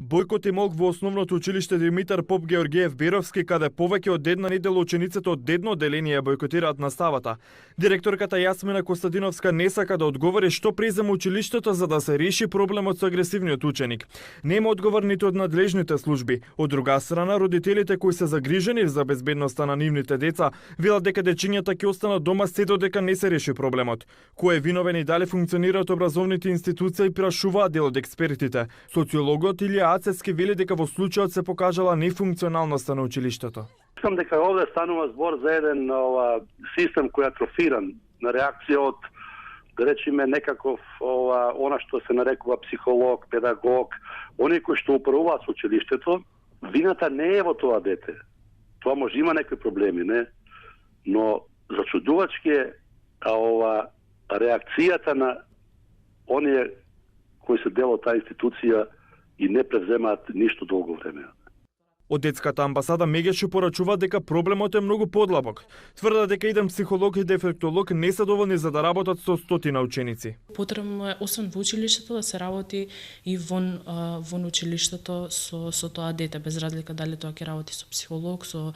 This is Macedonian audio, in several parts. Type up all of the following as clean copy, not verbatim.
Бојкот и молк во основното училиште Димитар Поп Георгиев Беровски, каде повеќе од една недела учениците од едно одделение бојкотираат наставата. Директорката Јасмина Костадиновска не сака да одговори што презема училиштето за да се реши проблемот со агресивниот ученик. Нема одговор ниту од надлежните служби. Од друга страна, родителите кои се загрижени за безбедноста на нивните деца велат дека дечињата ќе останат дома се додека не се реши проблемот. Кој е виновен и дали функционираат образовните институции прашуваат дел од експертите. Социологот Илија Ацецки вели дека во случајот се покажала нефункционалноста на училиштето. Мислам дека овде станува збор за еден систем кој е атрофиран на реакција од, да речеме, некаков она што се нарекува психолог, педагог, оние кои што управуваат со училиштето. Вината не е во тоа дете. Тоа може има некои проблеми, не? Но зачудувачки е реакцијата на оние кои се дел од таа институција и не превземаат ништо долго време. Од детската амбасада меѓаш порачува дека проблемот е многу подлабок. Тврдат дека еден психолог и дефектолог не се доволни за да работат со стотина ученици. Потребно е освен во училиштето да се работи и вон училиштето со тоа дете, без разлика дали тоа ќе работи со психолог, со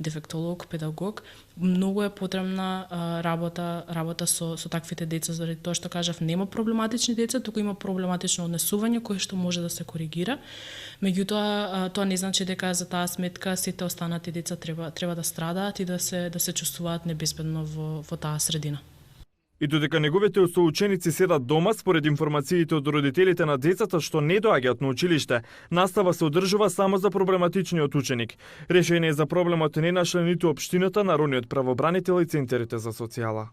дефектолог, педагог. Многу е потребна работа со таквите деца, заради тоа што кажав, нема проблематични деца, туку има проблематично однесување кое што може да се коригира. Меѓутоа, тоа не значи дека за таа сметка сите останати деца треба да страдаат и да се чувствуваат небезбедно во таа средина. И додека неговите соученици седат дома, според информациите од родителите на децата што не доаѓаат на училиште, настава се одржува само за проблематичниот ученик. Решение за проблемот не нашла ниту општината, народниот правобранител и центрите за социјала.